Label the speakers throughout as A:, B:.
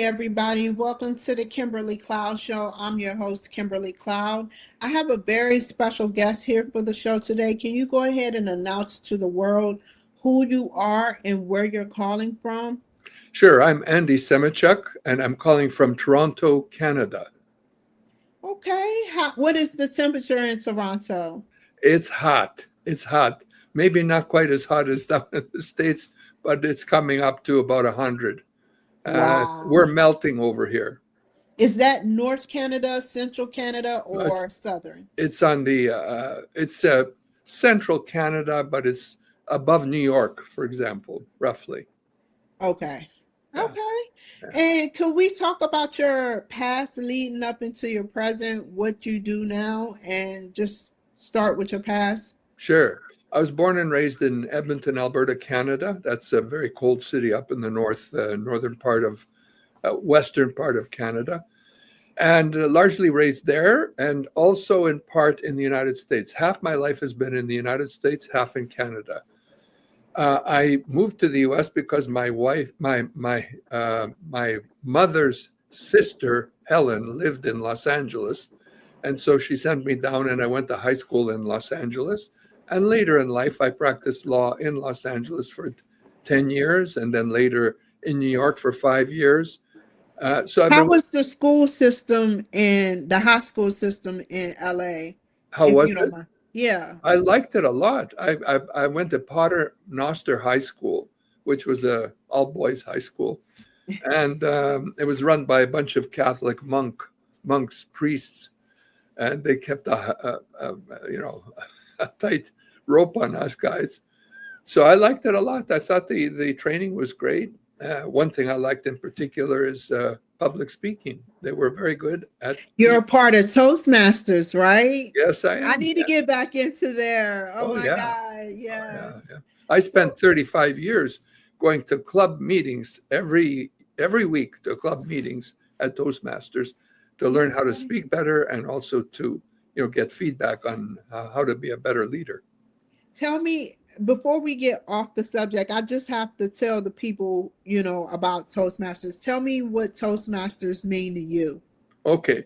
A: everybody. Welcome to the Kimberly Cloud Show. I'm your host, Kimberly Cloud. I have a very special guest here for the show today. Can you go ahead and announce to the world who you are and where you're calling from?
B: Sure, I'm Andy Semotiuk, and I'm calling from Toronto, Canada.
A: Okay. What is the temperature in Toronto?
B: It's hot. It's hot. Maybe not quite as hot as down in the States, but it's coming up to about 100.
A: Wow.
B: We're melting over here.
A: Is that North Canada, Central Canada,
B: It's
A: or Southern?
B: it's on the central Canada, but it's above New York, for example, roughly.
A: Okay.
B: Yeah,
A: Okay.
B: yeah.
A: And can we talk about your past leading up into your present, what you do now, and just start with your past?
B: Sure. I was born and raised in Edmonton, Alberta, Canada. That's a very cold city up in the northern part of western part of Canada, and largely raised there, and also in part in the United States. Half my life has been in the United States, half in Canada. I moved to the U.S. because my mother's sister Helen lived in Los Angeles, and so she sent me down, and I went to high school in Los Angeles. And later in life, I practiced law in Los Angeles for 10 years, and then later in New York for 5 years. So I've
A: How
B: been.
A: was the school system and the high school system in LA,
B: How
A: if
B: was
A: you don't
B: it?
A: mind? Yeah.
B: I liked it a lot. I went to Potter Noster High School, which was a all boys high school, and it was run by a bunch of Catholic monks, priests, and they kept a tight rope on us guys. So I liked it a lot. I thought the training was great. One thing I liked in particular is public speaking. They were very good at.
A: You're a part of Toastmasters, right?
B: Yes, I
A: I
B: am.
A: need to
B: Yeah.
A: get back into there. Oh
B: Oh
A: my
B: yeah.
A: God.
B: Oh, yeah,
A: Yes.
B: yeah. I
A: So,
B: spent 35 years going to club meetings every week to club meetings at Toastmasters to learn how to
A: okay.
B: speak better and also to get feedback on how to be a better leader.
A: Tell me, before we get off the subject, I just have to tell the people, about Toastmasters. Tell me what Toastmasters mean to you.
B: Okay.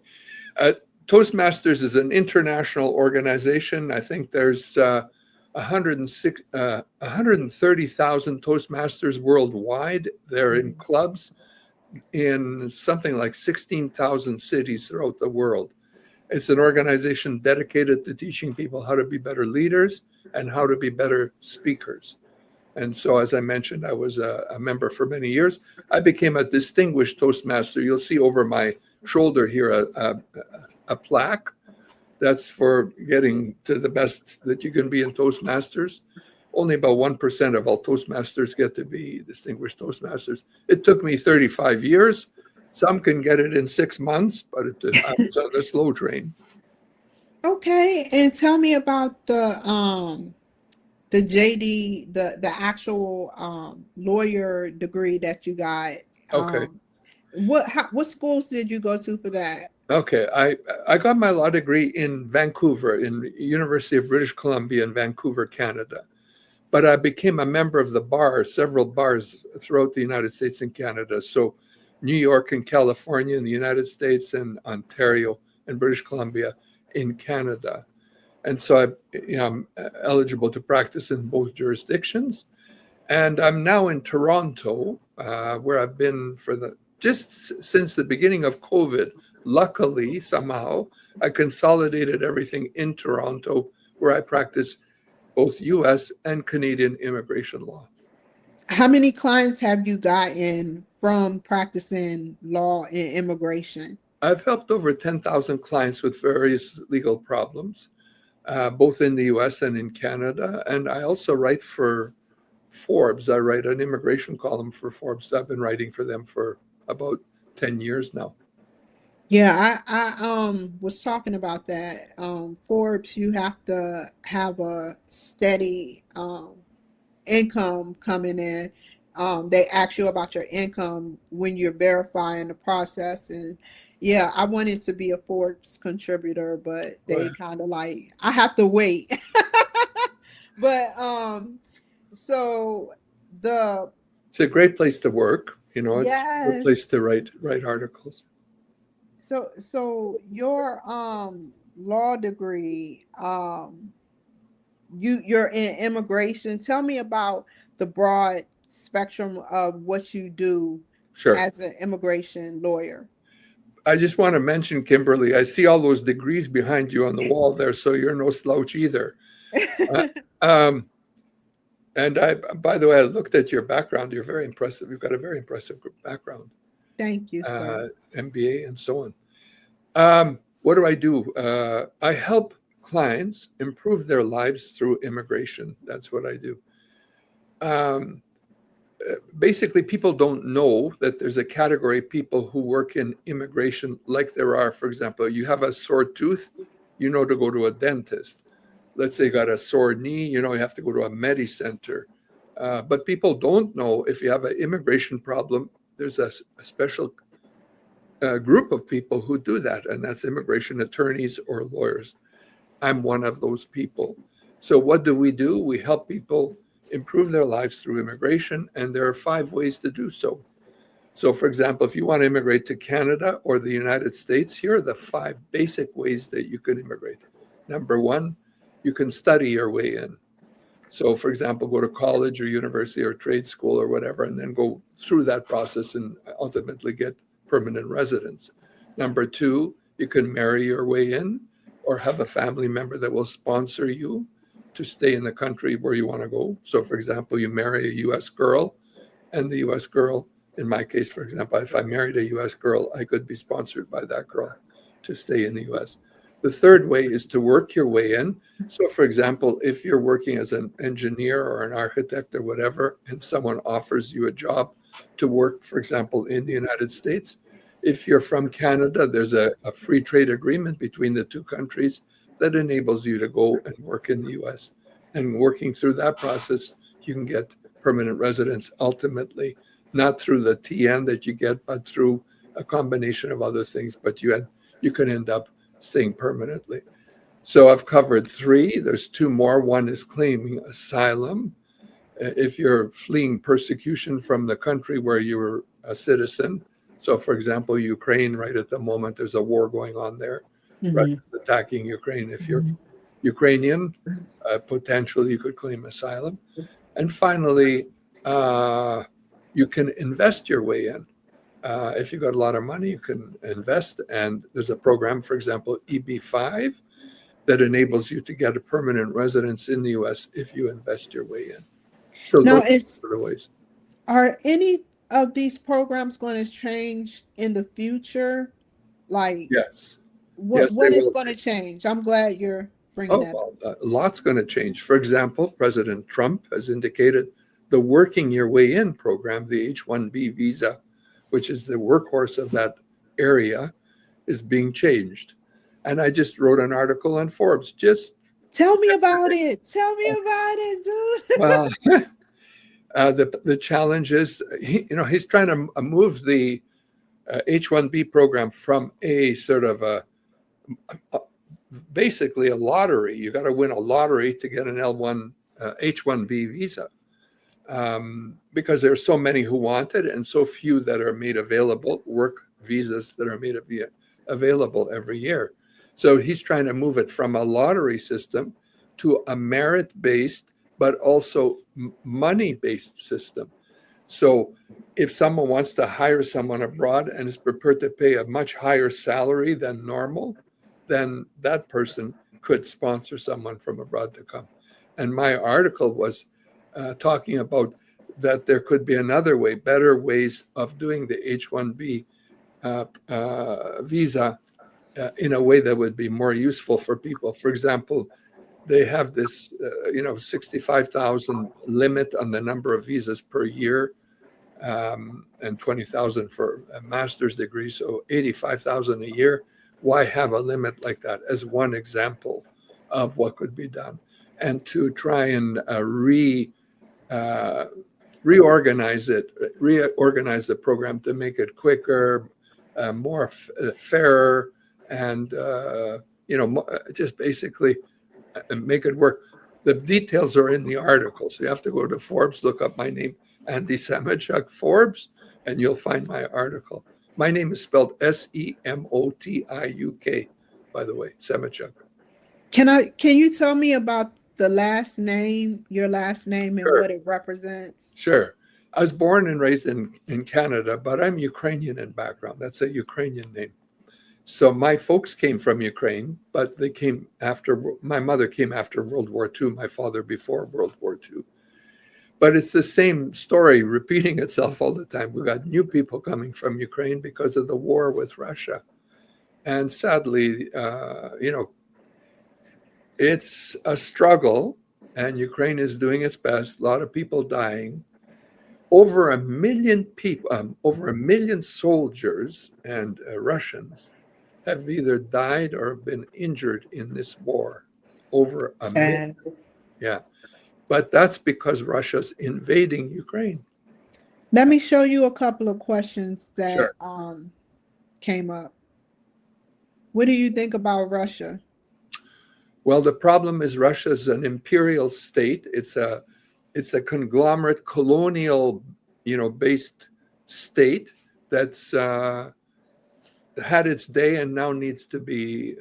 B: Uh, Toastmasters is an international organization. I think there's 130,000 Toastmasters worldwide. They're in clubs in something like 16,000 cities throughout the world. It's an organization dedicated to teaching people how to be better leaders and how to be better speakers. And so, as I mentioned, I was a member for many years. I became a distinguished Toastmaster. You'll see over my shoulder here a plaque. That's for getting to the best that you can be in Toastmasters. Only about 1% of all Toastmasters get to be distinguished Toastmasters. It took me 35 years. Some can get it in 6 months, but I was on the slow train.
A: Okay, and tell me about the JD, the actual lawyer degree that you got.
B: Okay.
A: What schools did you go to for that?
B: Okay. I got my law degree in Vancouver, in the University of British Columbia in Vancouver, Canada. But I became a member of the bar, several bars throughout the United States and Canada. So New York and California in the United States, and Ontario and British Columbia in Canada. And so I'm eligible to practice in both jurisdictions. And I'm now in Toronto, where I've been just since the beginning of COVID. Luckily, somehow, I consolidated everything in Toronto, where I practice both U.S. and Canadian immigration law.
A: How many clients have you gotten from practicing law and immigration?
B: I've helped over 10,000 clients with various legal problems, both in the U.S. and in Canada. And I also write for Forbes. I write an immigration column for Forbes. I've been writing for them for about 10 years now.
A: Yeah, I was talking about that. Forbes, you have to have a steady income coming in. They ask you about your income when you're verifying the process. And yeah, I wanted to be a Forbes contributor, but they
B: Right.
A: kind of like, I have to wait. But so the
B: It's a great place to work. It's a place
A: Yes.
B: to write articles.
A: So your law degree, you're in immigration. Tell me about the broad spectrum of what you do
B: Sure.
A: as an immigration lawyer.
B: I just want to mention, Kimberly, I see all those degrees behind you on the wall there, so you're no slouch either. Uh, um, and by the way, I looked at your background. You're very impressive. You've got a very impressive background,
A: Thank you, sir.
B: MBA and so on. What do? I help clients improve their lives through immigration. That's what I do. Um, Basically, people don't know that there's a category of people who work in immigration, like there are, for example, you have a sore tooth, to go to a dentist. Let's say you got a sore knee, you have to go to a Medi Center. But people don't know if you have an immigration problem, there's a special group of people who do that, and that's immigration attorneys or lawyers. I'm one of those people. So what do? We help people improve their lives through immigration, and there are 5 ways to do so. So, for example, if you want to immigrate to Canada or the United States, here are the 5 basic ways that you can immigrate. Number 1, you can study your way in. So, for example, go to college or university or trade school or whatever, and then go through that process and ultimately get permanent residence. Number 2, you can marry your way in or have a family member that will sponsor you to stay in the country where you want to go. So, for example, you marry a U.S. girl, and the U.S. girl, in my case, for example, if I married a U.S. girl, I could be sponsored by that girl to stay in the U.S. The third way is to work your way in. So, for example, if you're working as an engineer or an architect or whatever, and someone offers you a job to work, for example, in the United States, if you're from Canada, there's a free trade agreement between the 2 countries that enables you to go and work in the U.S. And working through that process, you can get permanent residence ultimately, not through the TN that you get, but through a combination of other things. But you can end up staying permanently. So I've covered 3. There's 2 more. One is claiming asylum. If you're fleeing persecution from the country where you were a citizen. So, for example, Ukraine, right at the moment, there's a war going on there.
A: Mhm.
B: Russia's attacking Ukraine. If you're Ukrainian, potentially you could claim asylum. And finally, you can invest your way in. If you got a lot of money, you can invest. And there's a program, for example, EB-5, that enables you to get a permanent residence in the U.S. if you invest your way in. So
A: Now,
B: those are the ways.
A: are any of these programs going to change in the future? Like,
B: Yes.
A: what
B: Yes, they
A: what is
B: will.
A: going to change? I'm glad you're bringing
B: Oh,
A: that up.
B: well, a lot's going to change. For example, President Trump has indicated the Working Your Way In program, the H-1B visa, which is the workhorse of that area, is being changed. And I just wrote an article on Forbes. Just
A: Tell me about it. Tell me about it, dude.
B: well, the challenge is, he's trying to move the H-1B program from a sort of basically a lottery. You got to win a lottery to get an L1 H-1B visa, because there's so many who want it and so few that are made available, work visas that are made available every year. So he's trying to move it from a lottery system to a merit-based, but also money-based system. So if someone wants to hire someone abroad and is prepared to pay a much higher salary than normal, then that person could sponsor someone from abroad to come. And my article was talking about that there could be another way, better ways of doing the H-1B visa in a way that would be more useful for people. For example, they have this, 65,000 limit on the number of visas per year, and 20,000 for a master's degree, so 85,000 a year. Why have a limit like that? As one example of what could be done, and to try and reorganize the program to make it quicker, more fairer, and just basically make it work. The details are in the article, so you have to go to Forbes, look up my name, Andy Semotiuk, Forbes, and you'll find my article. My name is spelled Semotiuk, by the way, Semotiuk.
A: Can you tell me about the last name, your last name, and
B: Sure,
A: what it represents?
B: sure. I was born and raised in Canada, but I'm Ukrainian in background. That's a Ukrainian name. So my folks came from Ukraine, but they came after, my mother came after World War II, my father before World War II. But it's the same story repeating itself all the time. We've got new people coming from Ukraine because of the war with Russia. And sadly, it's a struggle, and Ukraine is doing its best. A lot of people dying. Over 1 million people, over 1 million soldiers and Russians have either died or been injured in this war. Over 1 million.
A: Sad.
B: Yeah. But that's because Russia's invading Ukraine.
A: Let me show you a couple of questions that
B: Sure.
A: came up. What do you think about Russia?
B: Well, the problem is Russia's an imperial state. It's a conglomerate, colonial, based state that's had its day and now needs to be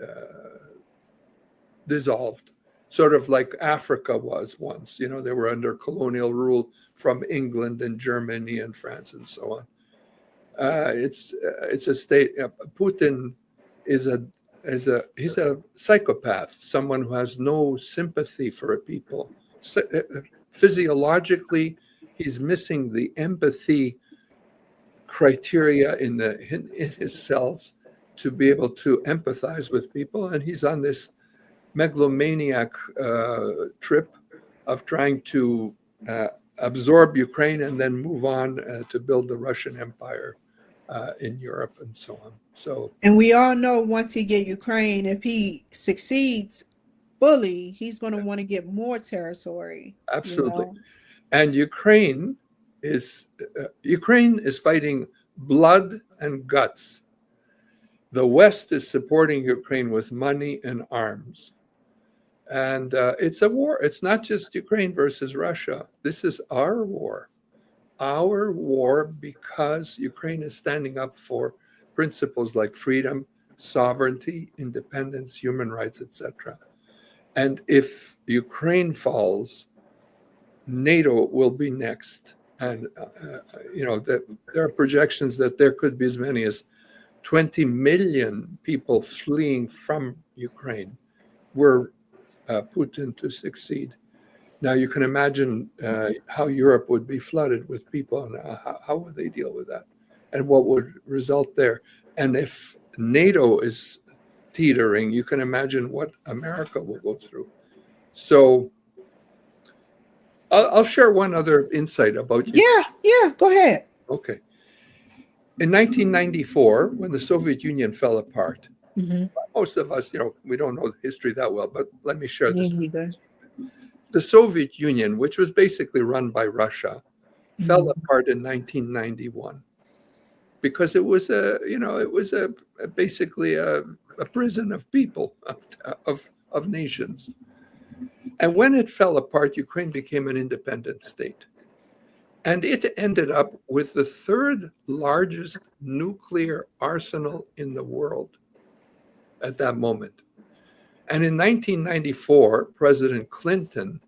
B: dissolved. Sort of like Africa was once. They were under colonial rule from England and Germany and France and so on. It's a state. Putin is he's a psychopath, someone who has no sympathy for a people. Physiologically, he's missing the empathy criteria in his cells to be able to empathize with people, and he's on this megalomaniac trip of trying to absorb Ukraine and then move on to build the Russian Empire in Europe and so on.
A: And we all know once he get Ukraine, if he succeeds fully, he's going to want to get more territory.
B: Absolutely. And Ukraine is fighting blood and guts. The West is supporting Ukraine with money and arms. And it's a war. It's not just Ukraine versus Russia. This is our war. Our war because Ukraine is standing up for principles like freedom, sovereignty, independence, human rights, etc. And if Ukraine falls, NATO will be next. And, there are projections that there could be as many as 20 million people fleeing from Ukraine were Putin to succeed. Now you can imagine how Europe would be flooded with people, and how would they deal with that, and what would result there. And if NATO is teetering, you can imagine what America will go through. So I'll share one other insight about you.
A: Yeah, go ahead.
B: Okay. In 1994, when the Soviet Union fell apart, most of us, we don't know the history that well, but let me share this. The Soviet Union, which was basically run by Russia, fell apart in 1991 because it was basically a prison of people, of nations. And when it fell apart, Ukraine became an independent state. And it ended up with the third largest nuclear arsenal in the world at that moment. And in 1994, President Clinton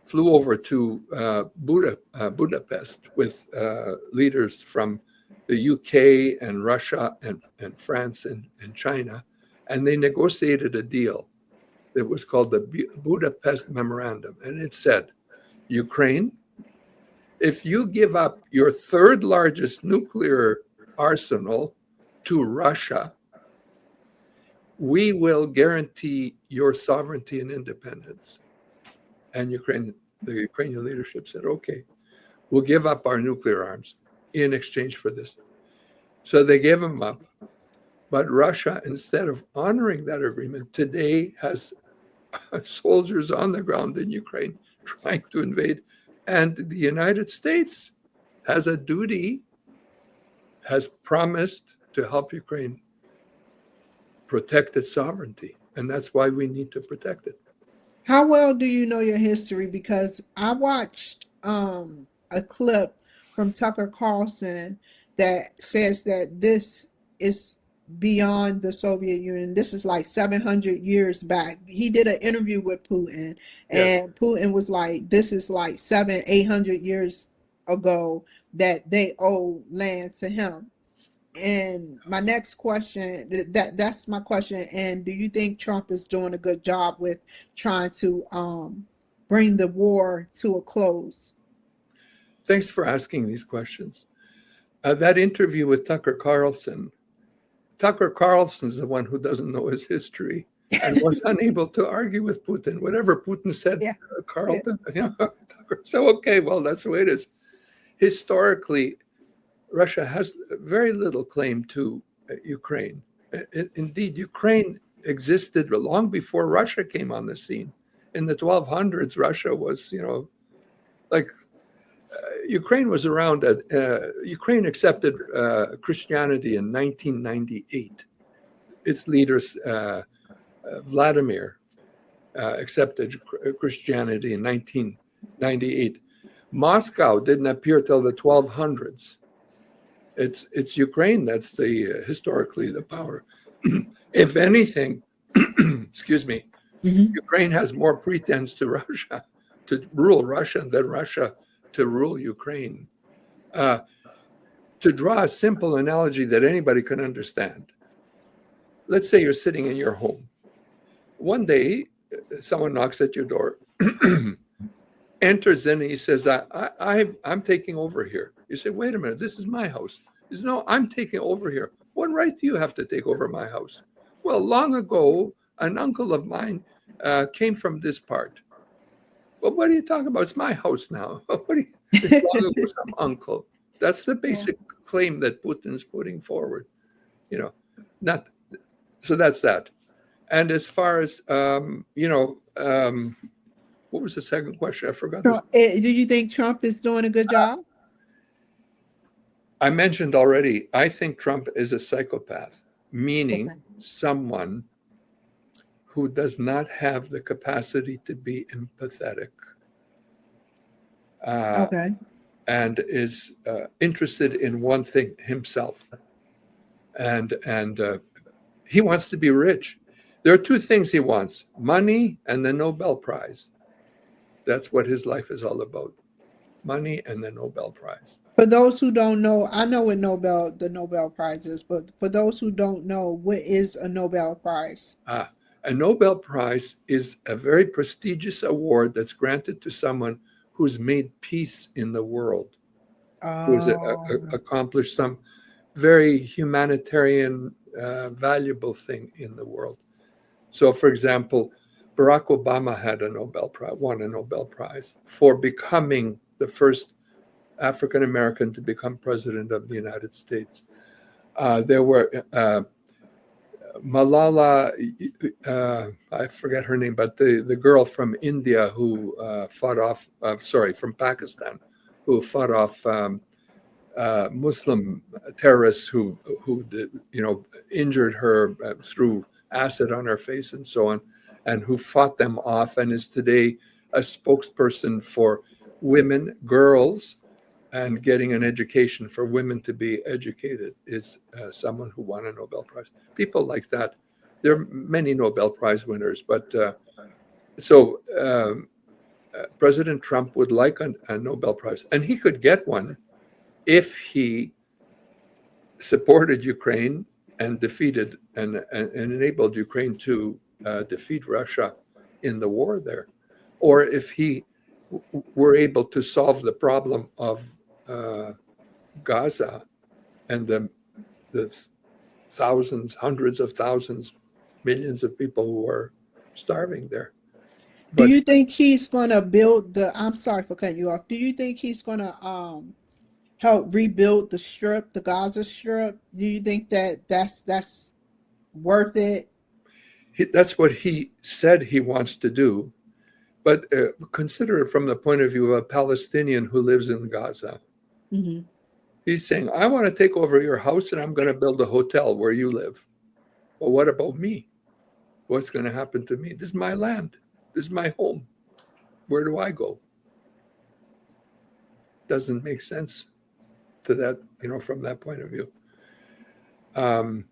B: flew over to Budapest with leaders from the UK and Russia and France and China, and they negotiated a deal that was called the Budapest Memorandum. And it said, Ukraine, if you give up your third largest nuclear arsenal to Russia, we will guarantee your sovereignty and independence. And the Ukrainian leadership said, okay, we'll give up our nuclear arms in exchange for this. So they gave them up. But Russia, instead of honoring that agreement, today has soldiers on the ground in Ukraine trying to invade. And the United States has a duty, has promised to help Ukraine protect its sovereignty. And that's why we need to protect it.
A: How well do you know your history? Because I watched a clip from Tucker Carlson that says that this is beyond the Soviet Union. This is like 700 years back. He did an interview with Putin,
B: Yes.
A: and Putin was like, this is like 800 years ago that they owe land to him. And my next question, that's my question. And do you think Trump is doing a good job with trying to bring the war to a close?
B: Thanks for asking these questions. That interview with Tucker Carlson's the one who doesn't know his history and was unable to argue with Putin. Whatever Putin said,
A: Yeah, yeah.
B: Carlton, Tucker. So, okay, well, that's the way it is. Historically, Russia has very little claim to Ukraine. Indeed, Ukraine existed long before Russia came on the scene. In the 1200s, Russia was, like Ukraine was around. Ukraine accepted Christianity in 1998. Its leaders, Vladimir, accepted Christianity in 1998. Moscow didn't appear till the 1200s. It's Ukraine that's historically the power. If anything, excuse me,
A: Mhm.
B: Ukraine has more pretense to Russia to rule Russia than Russia to rule Ukraine. To draw a simple analogy that anybody can understand, let's say you're sitting in your home. One day, someone knocks at your door, enters in, and he says, I'm taking over here. You say, wait a minute, this is my house. He says, no, I'm taking over here. What right do you have to take over my house? Well, long ago, an uncle of mine came from this part. Well, what are you talking about? It's my house now. It's long ago, some uncle. That's the basic claim that Putin's putting forward. Not so that's that. And as far as what was the second question? I forgot this.
A: Do you think Trump is doing a good job?
B: I mentioned already, I think Trump is a psychopath, meaning
A: Okay.
B: someone who does not have the capacity to be empathetic
A: Okay.
B: and is interested in one thing, himself. And he wants to be rich. There are two things he wants: money and the Nobel Prize. That's what his life is all about: money and the Nobel Prize.
A: For those who don't know, I know what the Nobel Prize is, but for those who don't know, what is a Nobel Prize?
B: A Nobel Prize is a very prestigious award that's granted to someone who's made peace in the world, who has
A: Oh,
B: accomplished some very humanitarian, valuable thing in the world. So, for example, Barack Obama won a Nobel Prize for becoming the first African American to become president of the United States. There were Malala, I forget her name, but the girl from India who from Pakistan, who fought off Muslim terrorists who injured her through acid on her face and so on, and who fought them off, and is today a spokesperson for women, girls, and getting an education for women to be educated, is someone who won a Nobel Prize. People like that. There are many Nobel Prize winners, but President Trump would like a Nobel Prize, and he could get one if he supported Ukraine and defeated and enabled Ukraine to defeat Russia in the war there, or if he were able to solve the problem of Gaza and the thousands, hundreds of thousands, millions of people who are starving there.
A: do
B: But
A: you think he's gonna build I'm sorry for cutting you off. Do you think he's gonna help rebuild the strip, the Gaza Strip? Do you think that that's worth it?
B: that's what he said he wants to do. But consider it from the point of view of a Palestinian who lives in Gaza.
A: Hmm.
B: He's saying, I want to take over your house and I'm going to build a hotel where you live. Well, what about me? What's going to happen to me? This is my land. This is my home. Where do I go? Doesn't make sense. to that, from that point of view. Um,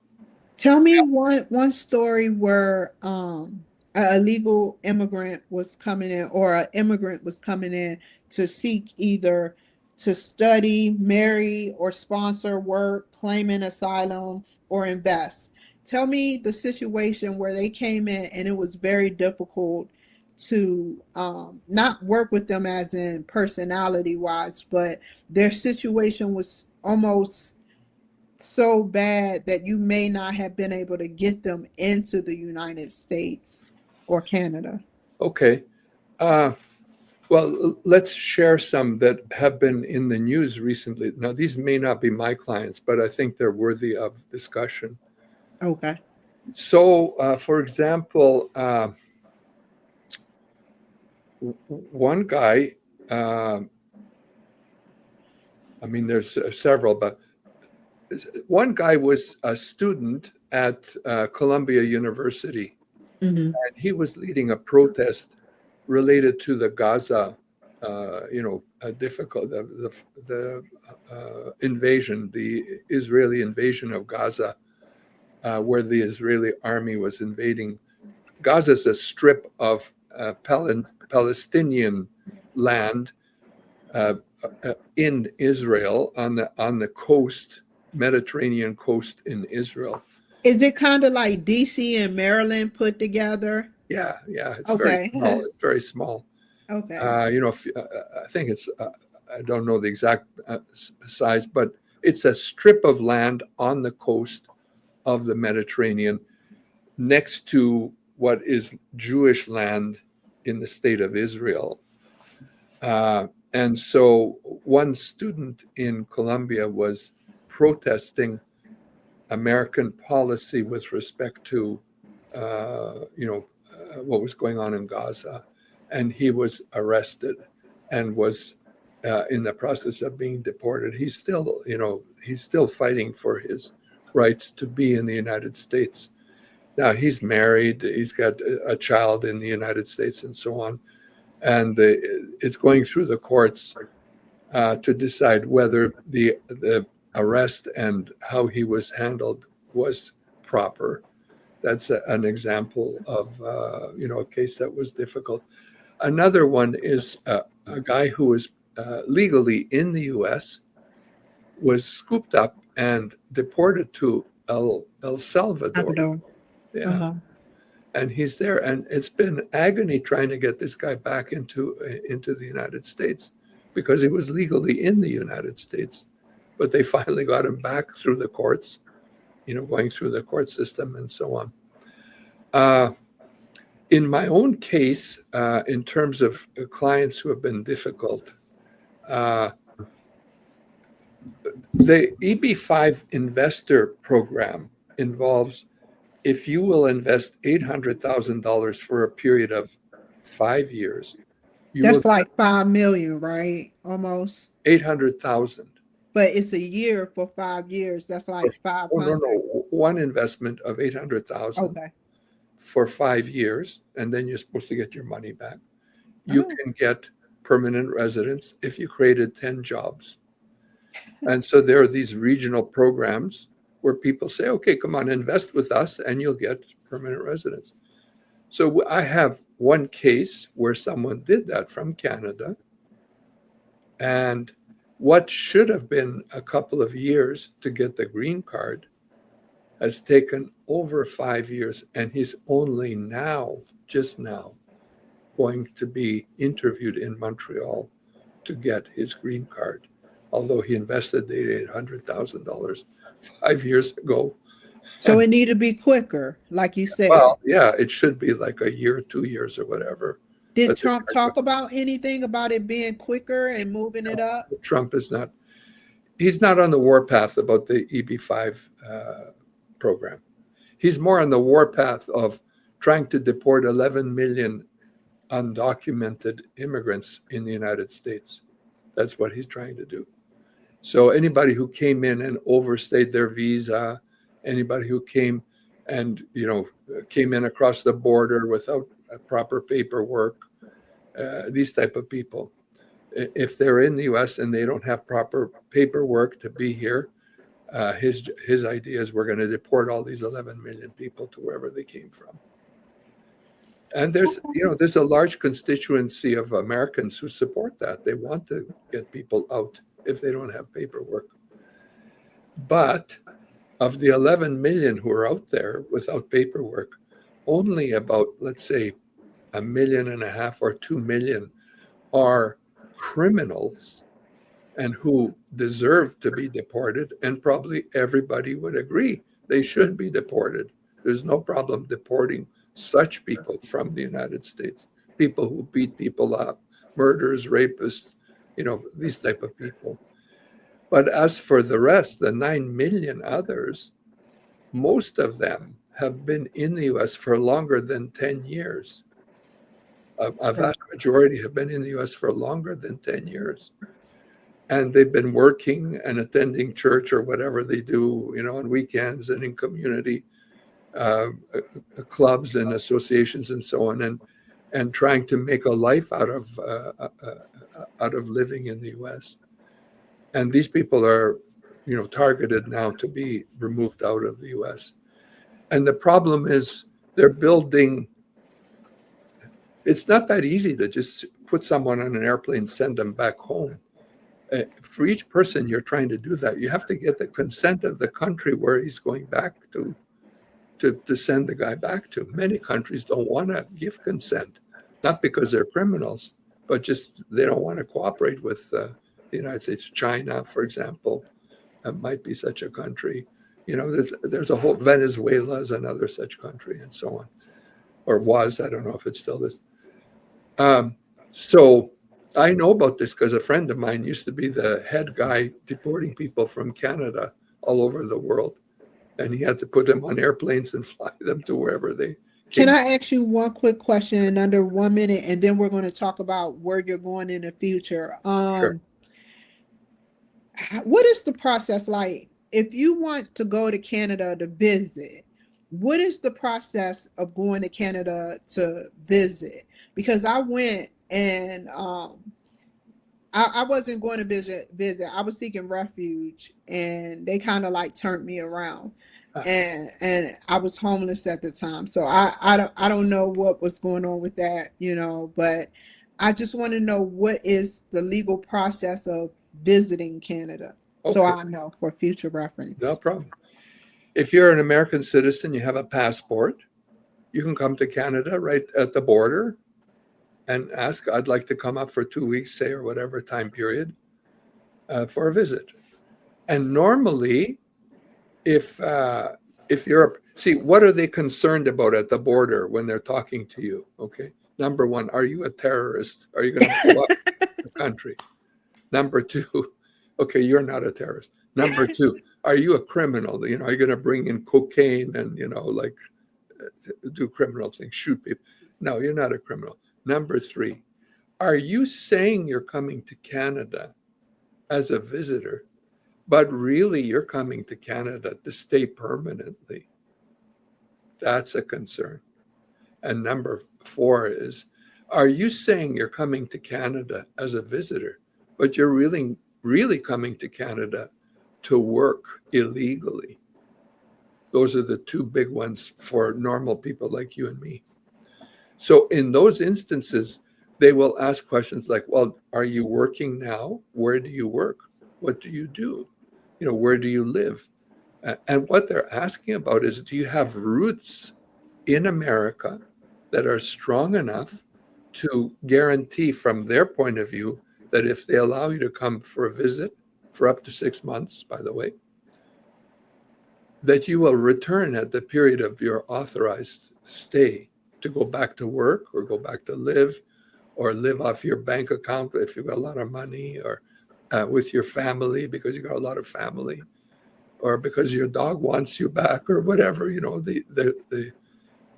A: Tell me one story where a illegal immigrant was coming in, or an immigrant was coming in to seek either to study, marry, or sponsor work, claiming asylum, or invest. Tell me the situation where they came in and it was very difficult to not work with them as in personality wise, but their situation was almost so bad that you may not have been able to get them into the United States or Canada.
B: okay. Uh, well, let's share some that have been in the news recently. Now, these may not be my clients, but I think they're worthy of discussion.
A: Okay.
B: So, for example, one guy, I mean, there's several, but one guy was a student at Columbia University,
A: Hmm.
B: and he was leading a protest related to the Gaza, difficult the invasion, the Israeli invasion of Gaza, where the Israeli army was invading. Gaza is a strip of Palestinian land in Israel on the coast, Mediterranean coast in Israel.
A: Is it kind of like DC and Maryland put together?
B: Yeah, it's very small.
A: Okay.
B: It's very small.
A: Okay.
B: I think it's, I don't know the exact size, but it's a strip of land on the coast of the Mediterranean next to what is Jewish land in the state of Israel. And so one student in Columbia was protesting American policy with respect to, what was going on in Gaza. And he was arrested and was in the process of being deported. He's still fighting for his rights to be in the United States. Now he's married, he's got a child in the United States and so on. And it's going through the courts to decide whether the arrest and how he was handled was proper. That's an example of a case that was difficult. Another one is a guy who was legally in the U.S. was scooped up and deported to El Salvador.
A: Salvador.
B: Yeah,
A: Uh-huh.
B: and he's there, and it's been agony trying to get this guy back into the United States because he was legally in the United States, but they finally got him back through the courts, going through the court system and so on. In my own case, in terms of clients who have been difficult, the EB5 investor program involves, if you will invest $800,000 for a period of 5 years, you will
A: That's like 5 million, right? Almost.
B: 800,000.
A: But it's a year for 5 years. That's like
B: Oh, no,
A: 500.
B: no, one investment of 800,000
A: Okay.
B: for 5 years, and then you're supposed to get your money back. You
A: Oh,
B: can get permanent residence if you created 10 jobs. And so there are these regional programs where people say, okay, come on, invest with us and you'll get permanent residence. So I have one case where someone did that from Canada. And what should have been a couple of years to get the green card has taken over 5 years. And he's only now, just now, going to be interviewed in Montreal to get his green card, although he invested the $800,000 5 years ago.
A: so
B: And
A: it need to be quicker, like you said.
B: well, yeah, it should be like a year, 2 years, or whatever.
A: Did
B: But
A: Trump talk about anything about it being quicker and moving it up?
B: Trump is not, he's not on the warpath about the EB5 program. He's more on the warpath of trying to deport 11 million undocumented immigrants in the United States. That's what he's trying to do. So anybody who came in and overstayed their visa, anybody who came and came in across the border without proper paperwork, these type of people, If they're in the U.S. and they don't have proper paperwork to be here, his idea is we're going to deport all these 11 million people to wherever they came from. And there's a large constituency of Americans who support that. They want to get people out if they don't have paperwork. But of the 11 million who are out there without paperwork, only about, let's say, 1.5 million or 2 million are criminals and who deserve to be deported. And probably everybody would agree they should be deported. There's no problem deporting such people from the United States, people who beat people up, murderers, rapists, these type of people. But as for the rest, the 9 million others, most of them have been in the U.S. for longer than 10 years. A vast majority have been in the U.S. for longer than 10 years. And they've been working and attending church or whatever they do, on weekends and in community clubs and associations and so on, and trying to make a life out of living in the U.S. And these people are, targeted now to be removed out of the U.S. And the problem is they're building. It's not that easy to just put someone on an airplane, send them back home. For each person you're trying to do that, you have to get the consent of the country where he's going back to send the guy back to. Many countries don't want to give consent, not because they're criminals, but just they don't want to cooperate with the United States. China, for example, might be such a country. There's a whole, Venezuela is another such country, and so on, or was. I don't know if it's still this. So I know about this because a friend of mine used to be the head guy deporting people from Canada all over the world. And he had to put them on airplanes and fly them to wherever they came.
A: Can I ask you one quick question in under 1 minute, and then we're going to talk about where you're going in the future?
B: Sure.
A: What is the process like if you want to go to Canada to visit? What is the process of going to Canada to visit? Because I went and I wasn't going to visit. I was seeking refuge, and they kind of like turned me around, and I was homeless at the time. So I don't know what was going on with that, but I just want to know what is the legal process of visiting Canada, so I know for future reference.
B: No problem. If you're an American citizen, you have a passport, you can come to Canada right at the border and ask, I'd like to come up for 2 weeks, say, or whatever time period, for a visit. And normally, if you're, see, what are they concerned about at the border when they're talking to you? Okay. Number one, are you a terrorist? Are you going to blow up the country? Number two, okay, you're not a terrorist. Number two, are you a criminal? Are you going to bring in cocaine and, do criminal things, shoot people? No, you're not a criminal. Number three, are you saying you're coming to Canada as a visitor, but really you're coming to Canada to stay permanently? That's a concern. And number four is, are you saying you're coming to Canada as a visitor, but you're really coming to Canada to work illegally? Those are the two big ones for normal people like you and me. So in those instances, they will ask questions like, well, are you working now? Where do you work? What do you do? Where do you live? And what they're asking about is, do you have roots in America that are strong enough to guarantee from their point of view that if they allow you to come for a visit for up to 6 months, by the way, that you will return at the period of your authorized stay to go back to work or go back to live or live off your bank account if you've got a lot of money, or with your family because you got a lot of family, or because your dog wants you back, or whatever,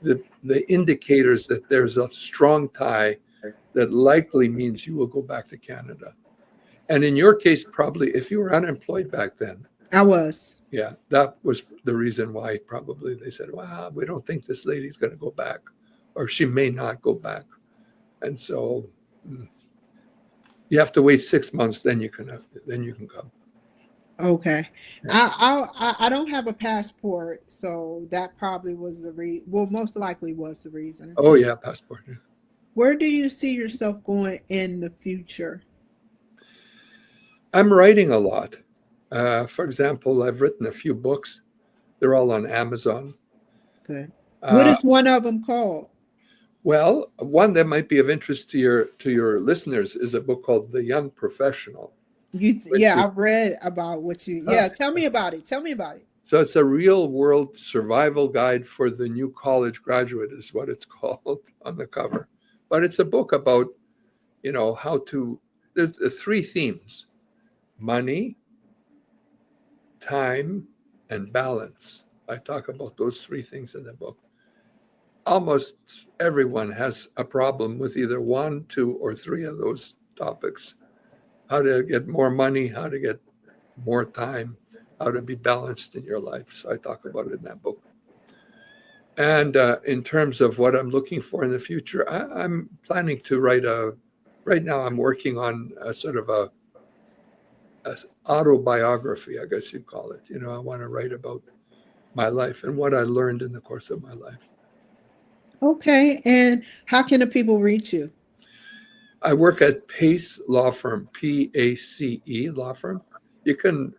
B: the indicators that there's a strong tie that likely means you will go back to Canada. And in your case, probably if you were unemployed back then.
A: I was.
B: Yeah, that was the reason why probably they said, wow, we don't think this lady's going to go back, or she may not go back. And so You have to wait 6 months, then you can come.
A: Okay.
B: Yeah.
A: I don't have a passport, so that probably was well, most likely was the reason.
B: Oh yeah, passport. Yeah.
A: Where do you see yourself going in the future?
B: I'm writing a lot. For example, I've written a few books. They're all on Amazon.
A: Good. What is one of them called?
B: Well, one that might be of interest to your listeners is a book called The Young Professional.
A: Yeah, I've read about what you. Yeah, tell me about it. Tell me about it.
B: So it's a real world survival guide for the new college graduate, is what it's called on the cover. But it's a book about, how to. There's three themes: money, time, and balance. I talk about those three things in the book. Almost everyone has a problem with either one, two, or three of those topics. How to get more money, how to get more time, how to be balanced in your life. So I talk about it in that book. And in terms of what I'm looking for in the future, I'm planning to right now I'm working on a sort of a autobiography, I guess you'd call it. I want to write about my life and what I learned in the course of my life.
A: Okay. And how can the people reach you?
B: I work at Pace Law Firm, Pace Law Firm. You can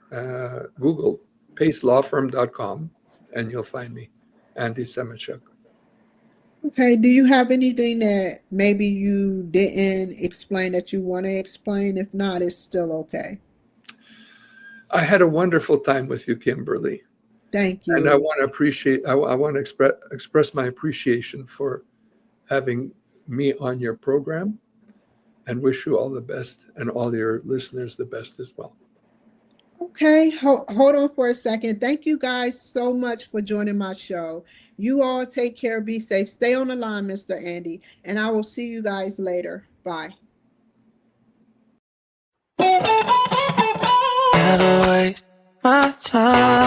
B: Google pacelawfirm.com and you'll find me, Andy Semotiuk.
A: Okay. Do you have anything that maybe you didn't explain that you want to explain? If not, it's still okay.
B: I had a wonderful time with you, Kimberly.
A: Thank you.
B: And I want to express my appreciation for having me on your program, and wish you all the best and all your listeners the best as well.
A: Okay, hold on for a second. Thank you guys so much for joining my show. You all take care, be safe, stay on the line, Mr. Andy, and I will see you guys later. Bye.
C: Never waste my time.